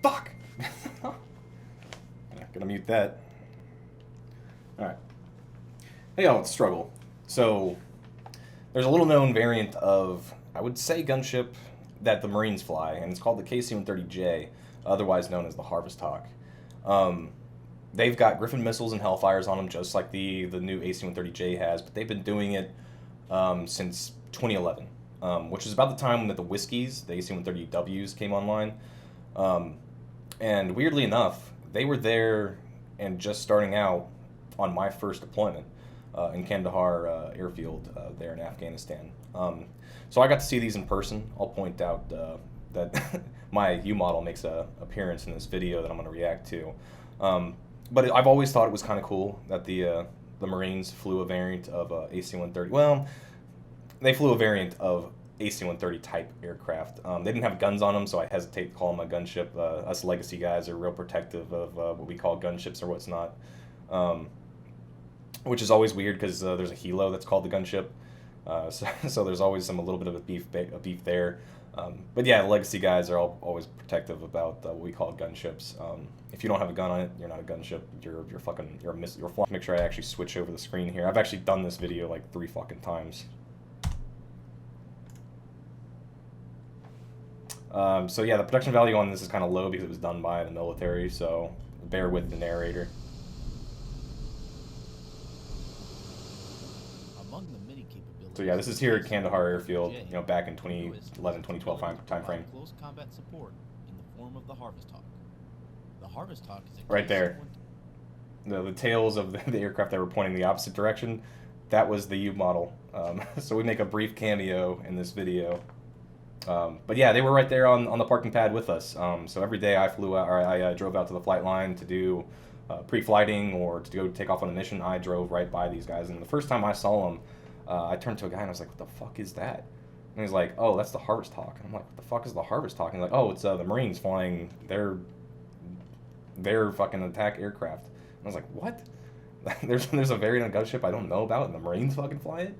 Fuck! I'm not gonna mute that. Alright. Hey y'all, it's Struggle. So, there's a little known variant of, I would say, gunship that the Marines fly, and it's called the KC-130J, otherwise known as the Harvest Hawk. They've got Griffin missiles and Hellfires on them, just like the new AC-130J has, but they've been doing it since 2011, which is about the time that the Whiskies, the AC-130Ws, came online. And weirdly enough, they were there and just starting out on my first deployment in Kandahar airfield there in Afghanistan. So I got to see these in person. I'll point out that my U-model makes an appearance in this video that I'm going to react to. But I've always thought it was kind of cool that the Marines flew a variant of AC-130. Well, they flew a variant of AC-130 type aircraft. They didn't have guns on them, so I hesitate to call them a gunship. Us legacy guys are real protective of what we call gunships or what's not. Which is always weird because there's a helo that's called the gunship. So there's always a little bit of a beef there. But yeah, the legacy guys are always protective about what we call gunships. If you don't have a gun on it, you're not a gunship. You're flying. Make sure I actually switch over the screen here. I've actually done this video like 3 fucking times. So yeah, the production value on this is kind of low because it was done by the military. So bear with the narrator. So yeah, this is here at Kandahar Airfield, you know, back in 2011, 2012 timeframe. Close combat support in the form of the Harvest Hawk. The Harvest Hawk is a right there. The tails of the aircraft that were pointing the opposite direction, that was the U-model. So we make a brief cameo in this video. But yeah, they were right there on the parking pad with us. So every day I flew out, or I drove out to the flight line to do pre-flighting or to go take off on a mission. I drove right by these guys, and the first time I saw them, I turned to a guy and I was like, what the fuck is that? And he's like, oh, that's the Harvest Hawk. And I'm like, what the fuck is the Harvest Hawk? And he's like, oh, it's the Marines flying their fucking attack aircraft. And I was like, what? there's a variant of gunship I don't know about and the Marines fucking fly it?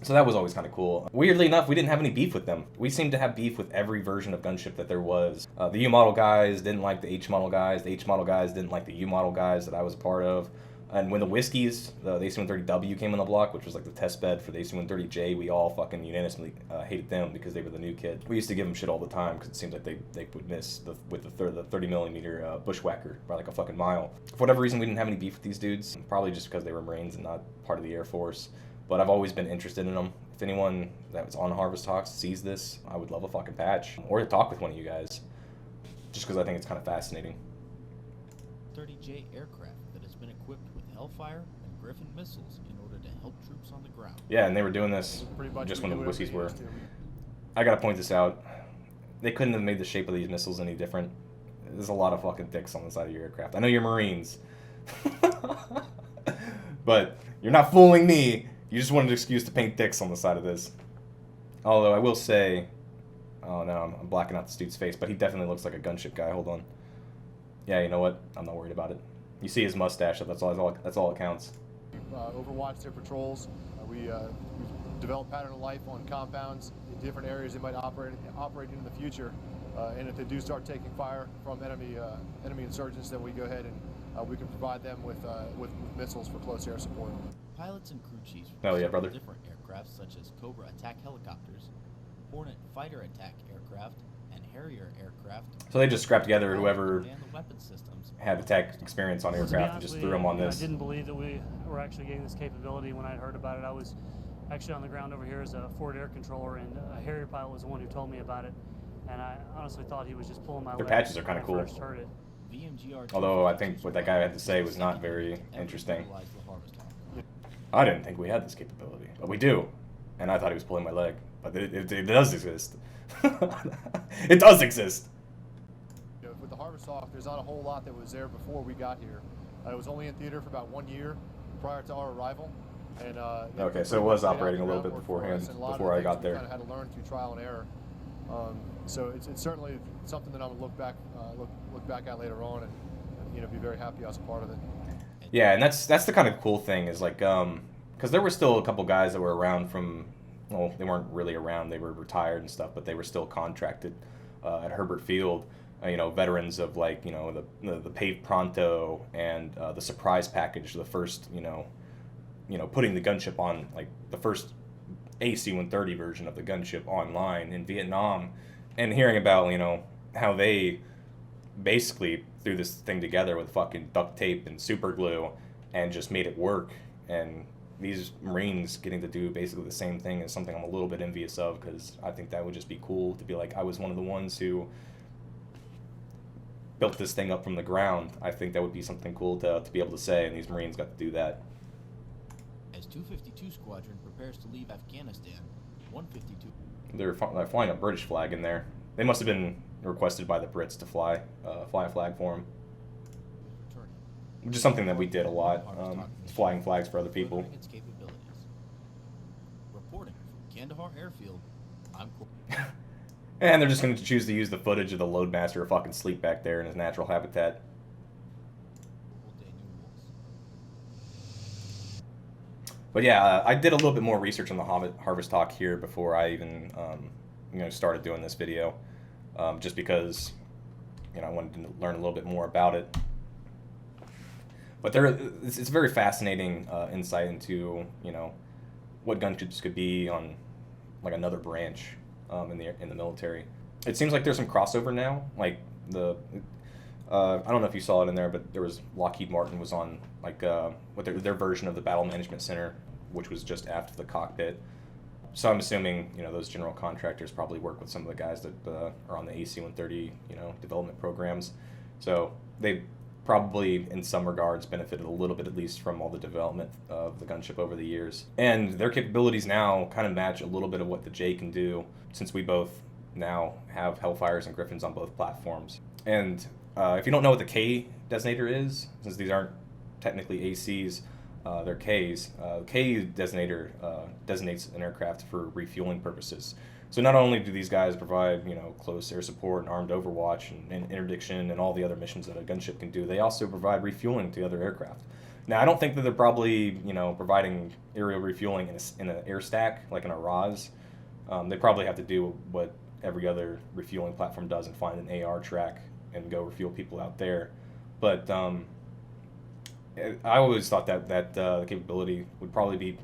So that was always kind of cool. Weirdly enough, we didn't have any beef with them. We seemed to have beef with every version of gunship that there was. The U-model guys didn't like the H-model guys. The H-model guys didn't like the U-model guys that I was a part of. And when the Whiskies, the AC-130W came on the block, which was like the test bed for the AC-130J, we all fucking unanimously hated them because they were the new kid. We used to give them shit all the time because it seems like they would miss with the 30mm bushwhacker by like a fucking mile. For whatever reason, we didn't have any beef with these dudes. Probably just because they were Marines and not part of the Air Force. But I've always been interested in them. If anyone that was on Harvest Hawks sees this, I would love a fucking patch. Or to talk with one of you guys. Just because I think it's kind of fascinating. 30J aircraft that has been equipped with Hellfire and Griffin missiles in order to help troops on the ground. Yeah, and they were doing this just when the Whiskies were. I gotta point this out. They couldn't have made the shape of these missiles any different. There's a lot of fucking dicks on the side of your aircraft. I know you're Marines. But you're not fooling me. You just wanted an excuse to paint dicks on the side of this. Although I will say, oh no, I'm blacking out this dude's face, but he definitely looks like a gunship guy. Hold on. Yeah, you know what? I'm not worried about it. You see his mustache. That's all that counts. Overwatch their patrols. We develop pattern of life on compounds in different areas they might operate in the future. And if they do start taking fire from enemy insurgents, then we go ahead and we can provide them with missiles for close air support. Pilots and crew chiefs from different aircraft such as Cobra attack helicopters, Hornet fighter attack aircraft, and Harrier aircraft. So they just scrapped together whoever had attack experience on aircraft and just threw them on this. I didn't believe that we were actually getting this capability when I heard about it. I was actually on the ground over here as a forward air controller, and a Harrier pilot was the one who told me about it. And I honestly thought he was just pulling my leg. Their patches are kind of cool. When I first heard it. Although I think what that guy had to say was not very interesting. I didn't think we had this capability, but we do. And I thought he was pulling my leg, but it does exist. It does exist. You know, with the Harvest Hawk, there's not a whole lot that was there before we got here. It was only in theater for about 1 year prior to our arrival. And okay, so it was operating a little bit beforehand, before I got there. Kind of had to learn through trial and error. So it's certainly something that I'm gonna look back at later on, and be very happy I was a part of it. Yeah, and that's the kind of cool thing is like, because there were still a couple guys that were around from, well, they weren't really around, they were retired and stuff, but they were still contracted at Herbert Field. You know, veterans of like, you know, the Pave Pronto and the surprise package, the first, you know, putting the gunship on, like the first AC-130 version of the gunship online in Vietnam, and hearing about, you know, how they basically threw this thing together with fucking duct tape and super glue and just made it work. And these Marines getting to do basically the same thing is something I'm a little bit envious of, because I think that would just be cool to be like, I was one of the ones who built this thing up from the ground. I think that would be something cool to be able to say, and these Marines got to do that. As 252 Squadron prepares to leave Afghanistan, 152... They're flying a British flag in there. They must have been requested by the Brits to fly a flag for them. Which is something that we did a lot, flying flags for other people. Its capabilities. Reporting from Kandahar Airfield, I'm And they're just going to choose to use the footage of the Loadmaster fucking sleep back there in his natural habitat. But yeah, I did a little bit more research on the Harvest Hawk here before I even started doing this video, just because I wanted to learn a little bit more about it. But it's a very fascinating insight into what gunships could be on like another branch in the military. It seems like there's some crossover now. Like I don't know if you saw it in there, but there was Lockheed Martin was on like what their version of the Battle Management Center, which was just after the cockpit. So I'm assuming those general contractors probably work with some of the guys that are on the AC-130 development programs. So they probably in some regards benefited a little bit at least from all the development of the gunship over the years. And their capabilities now kind of match a little bit of what the J can do, since we both now have Hellfires and Griffins on both platforms. And if you don't know what the K designator is, since these aren't technically ACs, they're Ks. K designator designates an aircraft for refueling purposes. So not only do these guys provide close air support and armed overwatch and interdiction and all the other missions that a gunship can do, they also provide refueling to other aircraft. Now I don't think that they're probably providing aerial refueling in an air stack like in a RAS. They probably have to do what every other refueling platform does and find an AR track and go refuel people out there. But I always thought that the capability would probably be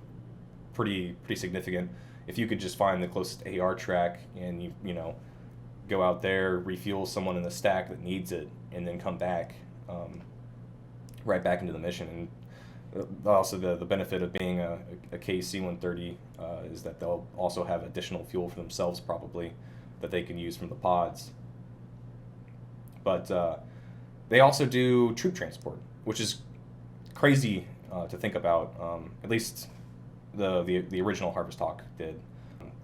pretty significant if you could just find the closest AR track and you go out there, refuel someone in the stack that needs it, and then come back right back into the mission. And also the benefit of being a KC-130 is that they'll also have additional fuel for themselves probably that they can use from the pods. But they also do troop transport, which is crazy to think about. At least the original Harvest Hawk did.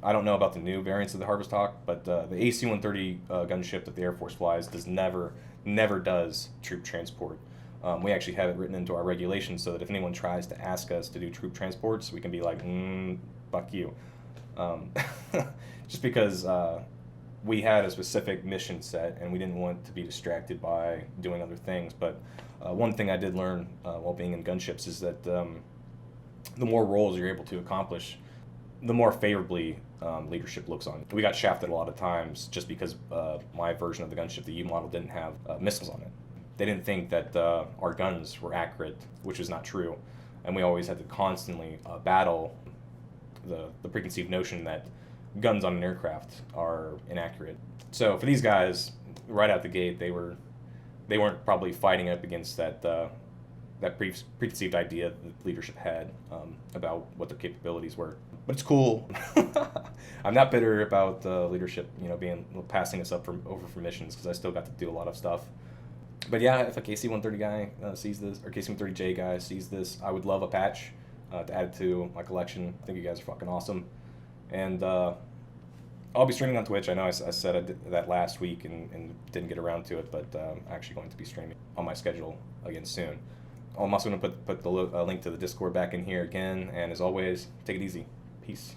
I don't know about the new variants of the Harvest Hawk, but the AC-130 gunship that the Air Force flies never does troop transport. We actually have it written into our regulations so that if anyone tries to ask us to do troop transports, we can be like, fuck you. Just because we had a specific mission set and we didn't want to be distracted by doing other things. But one thing I did learn while being in gunships is that the more roles you're able to accomplish, the more favorably leadership looks on. We got shafted a lot of times just because my version of the gunship, the U model, didn't have missiles on it. They didn't think that our guns were accurate, which is not true. And we always had to constantly battle the preconceived notion that guns on an aircraft are inaccurate. So for these guys, right out the gate, they weren't probably fighting up against that preconceived idea that leadership had about what their capabilities were. But it's cool. I'm not bitter about leadership, passing us over for missions, because I still got to do a lot of stuff. But yeah, if a KC-130 guy sees this, or KC-130J guy sees this, I would love a patch to add to my collection. I think you guys are fucking awesome. And I'll be streaming on Twitch. I know I said I did that last week and didn't get around to it, but I'm actually going to be streaming on my schedule again soon. I'm also going to put the link to the Discord back in here again, and as always, take it easy. Peace.